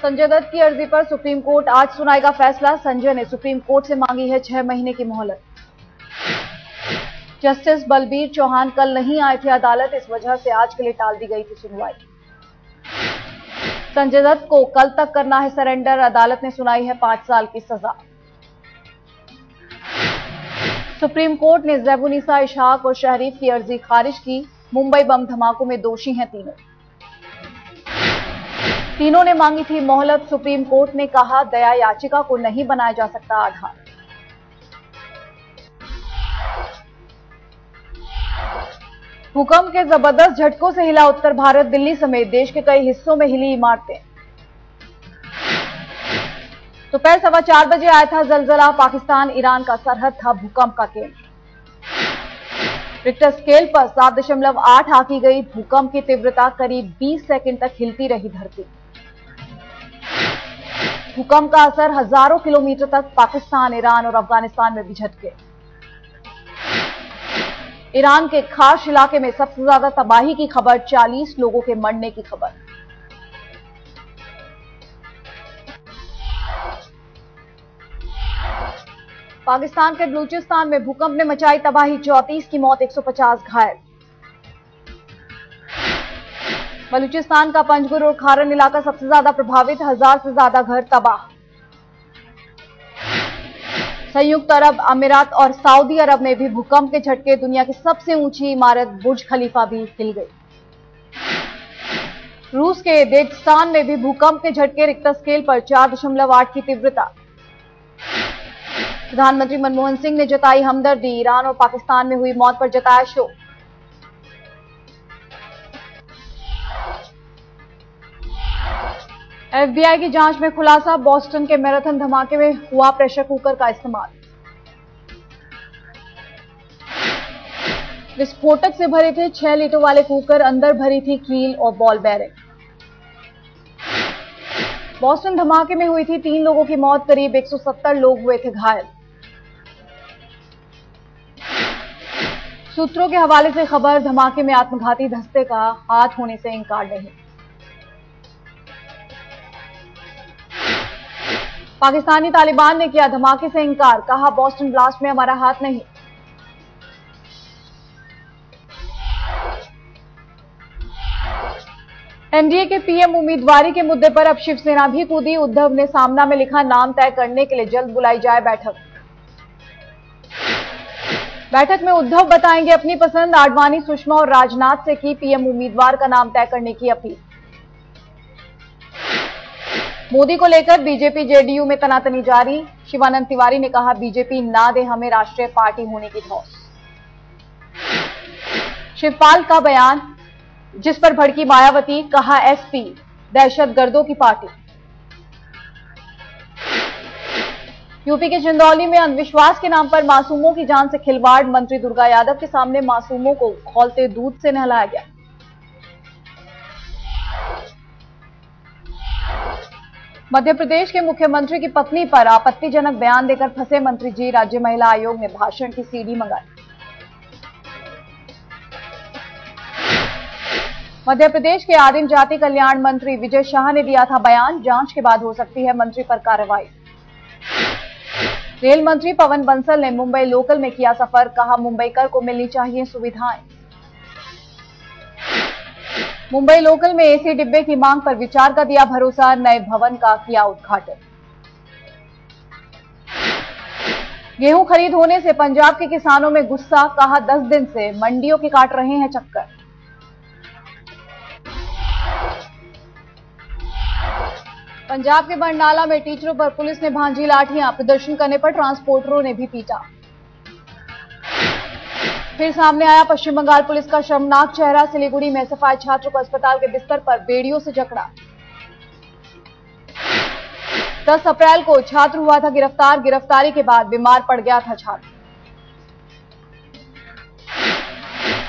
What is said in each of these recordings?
संजय दत्त की अर्जी पर सुप्रीम कोर्ट आज सुनाएगा फैसला। संजय ने सुप्रीम कोर्ट से मांगी है 6 महीने की मोहलत। जस्टिस बलबीर चौहान कल नहीं आए थे अदालत, इस वजह से आज के लिए टाल दी गई थी सुनवाई। संजय दत्त को कल तक करना है सरेंडर, अदालत ने सुनाई है 5 साल की सजा। सुप्रीम कोर्ट ने ज़ैबुन्निसा, इशहाक और शहरीफ की अर्जी खारिज की। मुंबई बम धमाकों में दोषी हैं तीनों ने मांगी थी मोहलत। सुप्रीम कोर्ट ने कहा दया याचिका को नहीं बनाया जा सकता आधार। भूकंप के जबरदस्त झटकों से हिला उत्तर भारत, दिल्ली समेत देश के कई हिस्सों में हिली इमारतें। दोपहर 4:15 बजे आया था जलजला, पाकिस्तान ईरान का सरहद था भूकंप का केंद्र। रिक्टर स्केल पर 7.8 आंकी गई। भूकंप की तीव्रता करीब 20 सेकंड तक हिलती रही धरती। भूकंप का असर हजारों किलोमीटर तक पाकिस्तान, ईरान और अफगानिस्तान में भी झटके। ईरान के खाश इलाके में सबसे ज्यादा तबाही की खबर, 40 लोगों के मरने की खबर। पाकिस्तान के बलूचिस्तान में भूकंप ने मचाई तबाही, 34 की मौत, 150 घायल। बलूचिस्तान का पंजगुर और खारन इलाका सबसे ज्यादा प्रभावित, 1000 से ज्यादा घर तबाह। संयुक्त अरब अमीरात और सऊदी अरब में भी भूकंप के झटके, दुनिया की सबसे ऊंची इमारत बुर्ज खलीफा भी हिल गई। रूस के डेगेस्तान में भी भूकंप के झटके, रिक्टर स्केल पर 4.8 की तीव्रता। प्रधानमंत्री मनमोहन सिंह ने जताई हमदर्दी, ईरान और पाकिस्तान में हुई मौत पर जताया शोक। एफबीआई की जांच में खुलासा, बोस्टन के मैराथन धमाके में हुआ प्रेशर कुकर का इस्तेमाल। विस्फोटक से भरे थे 6 लीटर वाले कुकर, अंदर भरी थी कील और बॉल बेयरिंग। बोस्टन धमाके में हुई थी 3 लोगों की मौत, करीब 170 लोग हुए थे घायल। सूत्रों के हवाले से खबर, धमाके में आत्मघाती धस्ते का हाथ होने से इंकार नहीं। पाकिस्तानी तालिबान ने किया धमाके से इंकार, कहा बोस्टन ब्लास्ट में हमारा हाथ नहीं। एनडीए के पीएम उम्मीदवारी के मुद्दे पर अब शिवसेना भी कूदी। उद्धव ने सामना में लिखा, नाम तय करने के लिए जल्द बुलाई जाए बैठक। बैठक में उद्धव बताएंगे अपनी पसंद। आडवाणी, सुषमा और राजनाथ से की पीएम उम्मीदवार का नाम तय करने की अपील। मोदी को लेकर बीजेपी जेडीयू में तनातनी जारी। शिवानंद तिवारी ने कहा, बीजेपी ना दे हमें राष्ट्रीय पार्टी होने की धौंस। शिवपाल का बयान, जिस पर भड़की मायावती, कहा एसपी दहशतगर्दों की पार्टी। यूपी के चंदौली में अंधविश्वास के नाम पर मासूमों की जान से खिलवाड़, मंत्री दुर्गा यादव के सामने मासूमों को खौलते दूध से नहलाया गया। मध्य प्रदेश के मुख्यमंत्री की पत्नी पर आपत्तिजनक बयान देकर फंसे मंत्री जी, राज्य महिला आयोग ने भाषण की सीडी मंगाई। मध्य प्रदेश के आदिम जाति कल्याण मंत्री विजय शाह ने दिया था बयान, जांच के बाद हो सकती है मंत्री पर कार्रवाई। रेल मंत्री पवन बंसल ने मुंबई लोकल में किया सफर, कहा मुंबईकर को मिलनी चाहिए सुविधाएं। मुंबई लोकल में एसी डिब्बे की मांग पर विचार का दिया भरोसा, नए भवन का किया उद्घाटन। गेहूं खरीद होने से पंजाब के किसानों में गुस्सा, कहा 10 दिन से मंडियों के काट रहे हैं चक्कर। पंजाब के बरनाला में टीचरों पर पुलिस ने भांजी लाठियां, प्रदर्शन करने पर ट्रांसपोर्टरों ने भी पीटा। फिर सामने आया पश्चिम बंगाल पुलिस का शर्मनाक चेहरा, सिलीगुड़ी में सफाई छात्र को अस्पताल के बिस्तर पर बेड़ियों से जकड़ा। 10 अप्रैल को छात्र हुआ था गिरफ्तार, गिरफ्तारी के बाद बीमार पड़ गया था छात्र।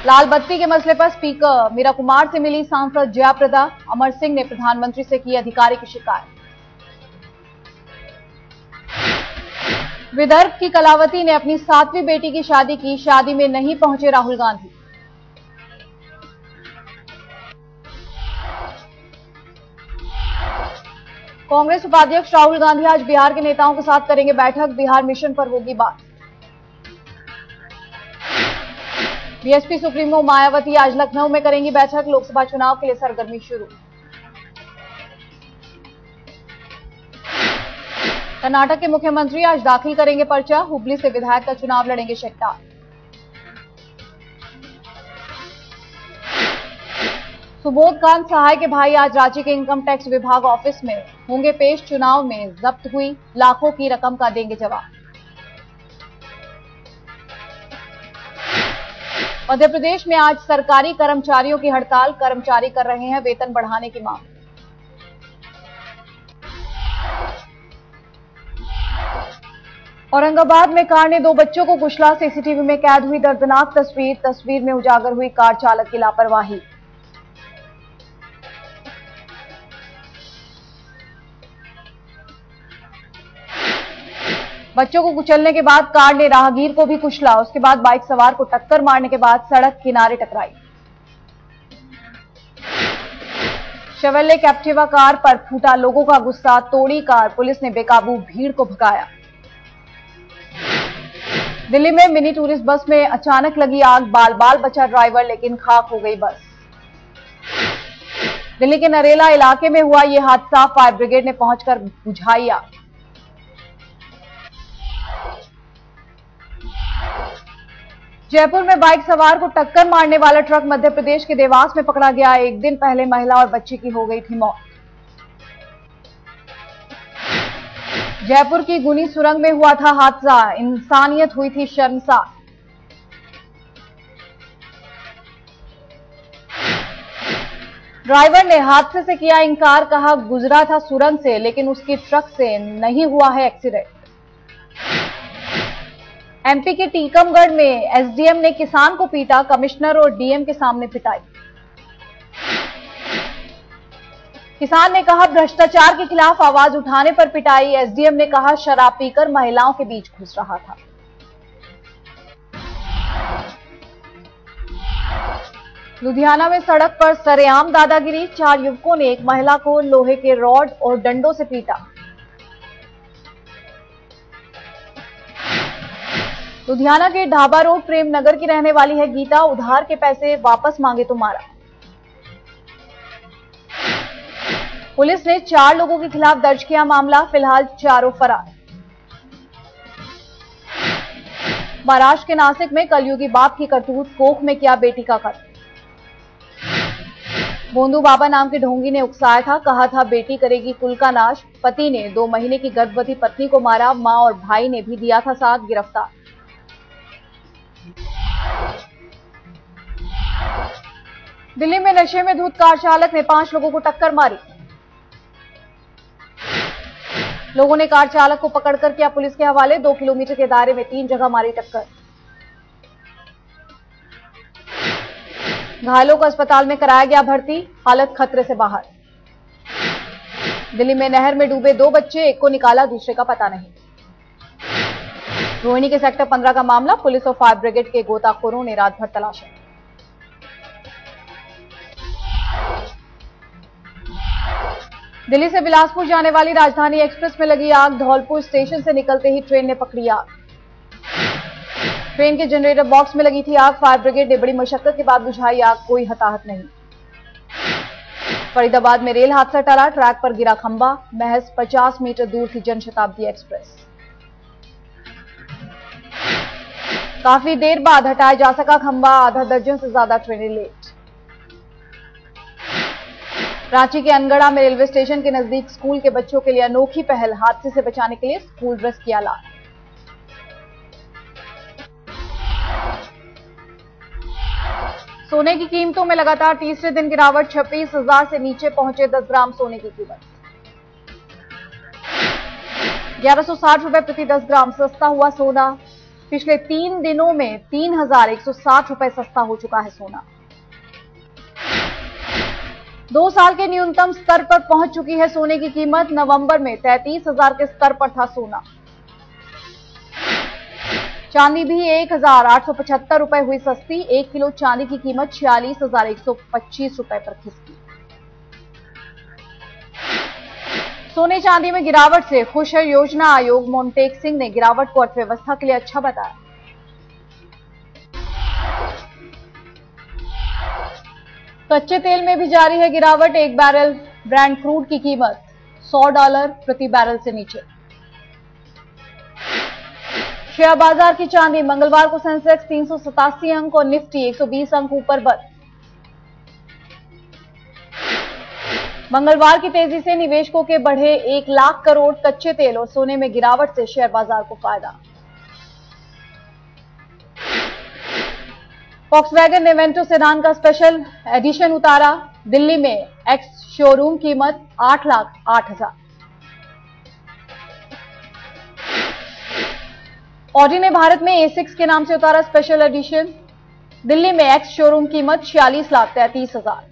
लाल बत्ती के मसले पर स्पीकर मीरा कुमार से मिली सांसद जयाप्रदा, अमर सिंह ने प्रधानमंत्री से की अधिकारी की शिकायत। विदर्भ की कलावती ने अपनी 7वीं बेटी की शादी की, शादी में नहीं पहुंचे राहुल गांधी। कांग्रेस उपाध्यक्ष राहुल गांधी आज बिहार के नेताओं के साथ करेंगे बैठक। बिहार मिशन पर होगी बात। बीएसपी सुप्रीमो मायावती आज लखनऊ में करेंगी बैठक। लोकसभा चुनाव के लिए सरगर्मी शुरू। कर्नाटक के मुख्यमंत्री आज दाखिल करेंगे पर्चा। हुबली से विधायक का चुनाव लड़ेंगे शेट्टार। सुबोध कांत सहाय के भाई आज रांची के इनकम टैक्स विभाग ऑफिस में होंगे पेश। चुनाव में जब्त हुई लाखों की रकम का देंगे जवाब। मध्य प्रदेश में आज सरकारी कर्मचारियों की हड़ताल। कर्मचारी कर रहे हैं वेतन बढ़ाने की मांग। औरंगाबाद में कार ने 2 बच्चों को कुचला। सीसीटीवी में कैद हुई दर्दनाक तस्वीर। तस्वीर में उजागर हुई कार चालक की लापरवाही। बच्चों को कुचलने के बाद कार ने राहगीर को भी कुचला। उसके बाद बाइक सवार को टक्कर मारने के बाद सड़क किनारे टकराई। शेवर्ले कैप्टिवा कार पर फूटा लोगों का गुस्सा। तोड़ी कार। पुलिस ने बेकाबू भीड़ को भगाया। दिल्ली में मिनी टूरिस्ट बस में अचानक लगी आग। बाल बाल बचा ड्राइवर, लेकिन खाक हो गई बस। दिल्ली के नरेला इलाके में हुआ यह हादसा। फायर ब्रिगेड ने पहुंचकर बुझाई आग। जयपुर में बाइक सवार को टक्कर मारने वाला ट्रक मध्य प्रदेश के देवास में पकड़ा गया। एक दिन पहले महिला और बच्ची की हो गई थी मौत। जयपुर की गुनी सुरंग में हुआ था हादसा। इंसानियत हुई थी शर्मसार। ड्राइवर ने हादसे से किया इंकार। कहा गुजरा था सुरंग से, लेकिन उसकी ट्रक से नहीं हुआ है एक्सीडेंट। एमपी के टीकमगढ़ में एसडीएम ने किसान को पीटा। कमिश्नर और डीएम के सामने पिटाई। किसान ने कहा भ्रष्टाचार के खिलाफ आवाज उठाने पर पिटाई। एसडीएम ने कहा शराब पीकर महिलाओं के बीच घुस रहा था। लुधियाना में सड़क पर सरेआम दादागिरी। 4 युवकों ने एक महिला को लोहे के रॉड और डंडों से पीटा। लुधियाना के ढाबा रोड प्रेम नगर की रहने वाली है गीता। उधार के पैसे वापस मांगे तो मारा। पुलिस ने 4 लोगों के खिलाफ दर्ज किया मामला। फिलहाल चारों फरार। महाराष्ट्र के नासिक में कलयुगी बाप की करतूत। कोख में किया बेटी का कत्ल। बोंदू बाबा नाम के ढोंगी ने उकसाया था। कहा था बेटी करेगी कुल का नाश। पति ने 2 महीने की गर्भवती पत्नी को मारा। मां और भाई ने भी दिया था साथ। गिरफ्तार। दिल्ली में नशे में धुत कार चालक ने 5 लोगों को टक्कर मारी। लोगों ने कार चालक को पकड़कर किया पुलिस के हवाले। 2 किलोमीटर के दायरे में 3 जगह मारी टक्कर। घायलों को अस्पताल में कराया गया भर्ती। हालत खतरे से बाहर। दिल्ली में नहर में डूबे 2 बच्चे। एक को निकाला, दूसरे का पता नहीं। रोहिणी के सेक्टर 15 का मामला। पुलिस और फायर ब्रिगेड के गोताखोरों ने रात भर तलाशा। दिल्ली से बिलासपुर जाने वाली राजधानी एक्सप्रेस में लगी आग। धौलपुर स्टेशन से निकलते ही ट्रेन ने पकड़ी आग। ट्रेन के जनरेटर बॉक्स में लगी थी आग। फायर ब्रिगेड ने बड़ी मशक्कत के बाद बुझाई आग। कोई हताहत नहीं। फरीदाबाद में रेल हादसा टला। ट्रैक पर गिरा खंभा। महज 50 मीटर दूर थी जनशताब्दी एक्सप्रेस। काफी देर बाद हटाया जा सका खंभा। आधा दर्जन से ज्यादा ट्रेनें लेट। रांची के अनगढ़ा में रेलवे स्टेशन के नजदीक स्कूल के बच्चों के लिए अनोखी पहल। हादसे से बचाने के लिए स्कूल ड्रेस किया लाल। सोने की कीमतों में लगातार तीसरे दिन गिरावट। 26,000 से नीचे पहुंचे 10 ग्राम सोने की कीमत। 1160 रुपए प्रति 10 ग्राम सस्ता हुआ सोना। पिछले 3 दिनों में 3,160 रुपए सस्ता हो चुका है सोना। 2 साल के न्यूनतम स्तर पर पहुंच चुकी है सोने की कीमत। नवंबर में 33,000 के स्तर पर था सोना। चांदी भी 1,875 रुपए हुई सस्ती। 1 किलो चांदी की कीमत 46,125 रुपए पर खिसकी। सोने चांदी में गिरावट से खुश है योजना आयोग। मोन्टेक सिंह ने गिरावट को अर्थव्यवस्था के लिए अच्छा बताया। कच्चे तेल में भी जारी है गिरावट। एक बैरल ब्रांड क्रूड की कीमत $100 प्रति बैरल से नीचे। शेयर बाजार की चांदी। मंगलवार को सेंसेक्स 387 अंक और निफ्टी 120 अंक ऊपर बंद। मंगलवार की तेजी से निवेशकों के बढ़े 1 लाख करोड़। कच्चे तेल और सोने में गिरावट से शेयर बाजार को फायदा। वॉक्सवैगन ने वेंटो सेडान का स्पेशल एडिशन उतारा। दिल्ली में एक्स शोरूम कीमत 8,08,000। ऑडी ने भारत में A6 के नाम से उतारा स्पेशल एडिशन। दिल्ली में एक्स शोरूम कीमत 46,33,000।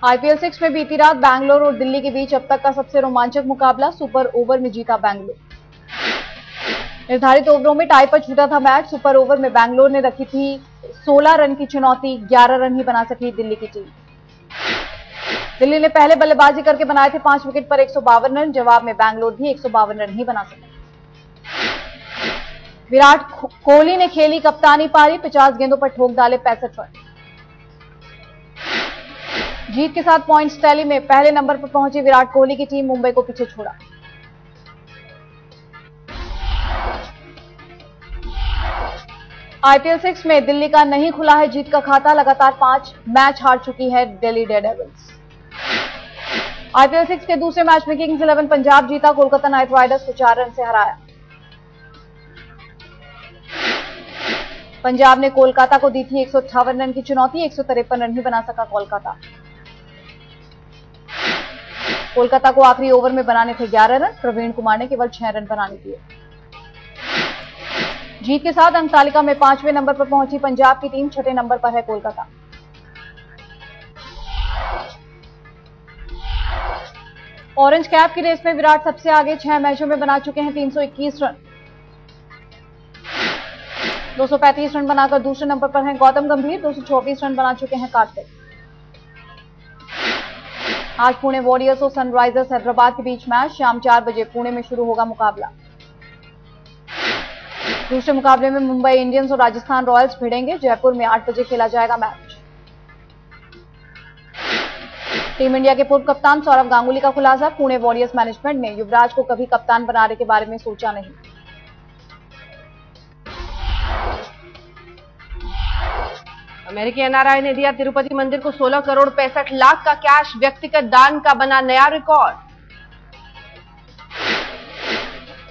IPL 6 में बीती रात बैंगलोर और दिल्ली के बीच अब तक का सबसे रोमांचक मुकाबला। सुपर ओवर में जीता बैंगलोर। निर्धारित ओवरों में टाई पर छूटा था मैच। सुपर ओवर में बैंगलोर ने रखी थी 16 रन की चुनौती। 11 रन ही बना सकी दिल्ली की टीम। दिल्ली ने पहले बल्लेबाजी करके बनाए थे 5 विकेट पर 152 रन। जवाब में बैंगलोर भी 152 रन ही बना सके। विराट कोहली ने खेली कप्तानी पारी। 50 गेंदों पर ठोक डाले 65 रन। जीत के साथ पॉइंट्स टैली में पहले नंबर पर पहुंची विराट कोहली की टीम मुंबई को पीछे छोड़ा। IPL 6 में दिल्ली का नहीं खुला है जीत का खाता। लगातार 5 मैच हार चुकी है दिल्ली डेयरडेविल्स। IPL 6 के दूसरे मैच में किंग्स 11 पंजाब जीता। कोलकाता नाइट राइडर्स को 4 रन से हराया। पंजाब ने कोलकाता को दी थी 158 रन की चुनौती। 153 रन ही बना सका कोलकाता। कोलकाता को आखिरी ओवर में बनाने थे 11 रन। प्रवीण कुमार ने केवल 6 रन बनाने दिए। जीत के साथ अंक तालिका में 5वें नंबर पर पहुंची पंजाब की टीम। 6ठे नंबर पर है कोलकाता। ऑरेंज कैप की रेस में विराट सबसे आगे। 6 मैचों में बना चुके हैं 321 रन। 235 रन बनाकर दूसरे नंबर पर हैं गौतम गंभीर। 224 रन बना चुके हैं कार्तिक। आज पुणे वॉरियर्स और सनराइजर्स हैदराबाद के बीच मैच। शाम 4 बजे पुणे में शुरू होगा मुकाबला। दूसरे मुकाबले में मुंबई इंडियंस और राजस्थान रॉयल्स भिड़ेंगे। जयपुर में 8 बजे खेला जाएगा मैच। टीम इंडिया के पूर्व कप्तान सौरव गांगुली का खुलासा। पुणे वॉरियर्स मैनेजमेंट ने युवराज को कभी कप्तान बनाने के बारे में सोचा नहीं। अमेरिकी NRI ने दिया तिरुपति मंदिर को 16 करोड़ 65 लाख का कैश। व्यक्तिगत दान का बना नया रिकॉर्ड।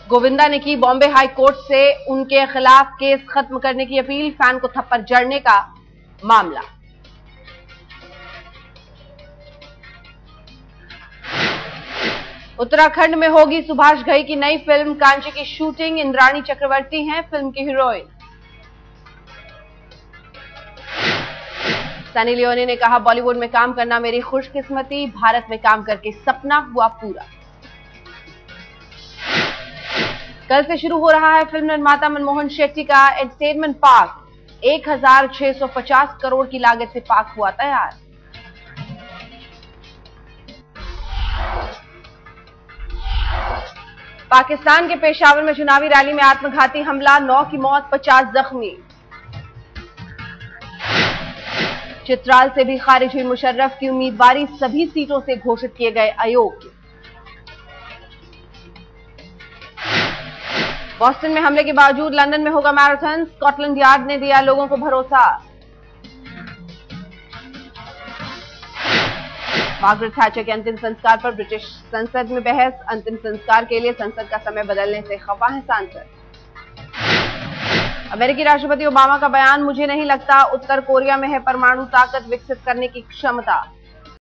गोविंदा ने की बॉम्बे हाई कोर्ट से उनके खिलाफ केस खत्म करने की अपील। फैन को थप्पड़ जड़ने का मामला। उत्तराखंड में होगी सुभाष घई की नई फिल्म कांची की शूटिंग। इंद्राणी चक्रवर्ती हैं फिल्म की हीरोइन। सनी लियोनी ने कहा बॉलीवुड में काम करना मेरी खुशकिस्मती। भारत में काम करके सपना हुआ पूरा। कल से शुरू हो रहा है फिल्म निर्माता मनमोहन शेट्टी का एंटरटेनमेंट पार्क। 1650 करोड़ की लागत से पार्क हुआ तैयार। पाकिस्तान के पेशावर में चुनावी रैली में आत्मघाती हमला। 9 की मौत 50 जख्मी। चित्राल से भी खारिज हुई मुशर्रफ की उम्मीदवारी। सभी सीटों से घोषित किए गए अयोग्य। बॉस्टन में हमले के बावजूद लंदन में होगा मैराथन। स्कॉटलैंड यार्ड ने दिया लोगों को भरोसा। मार्गरेट थैचर के अंतिम संस्कार पर ब्रिटिश संसद में बहस। अंतिम संस्कार के लिए संसद का समय बदलने से खफा है सांसद। अमेरिकी राष्ट्रपति ओबामा का बयान। मुझे नहीं लगता उत्तर कोरिया में है परमाणु ताकत विकसित करने की क्षमता।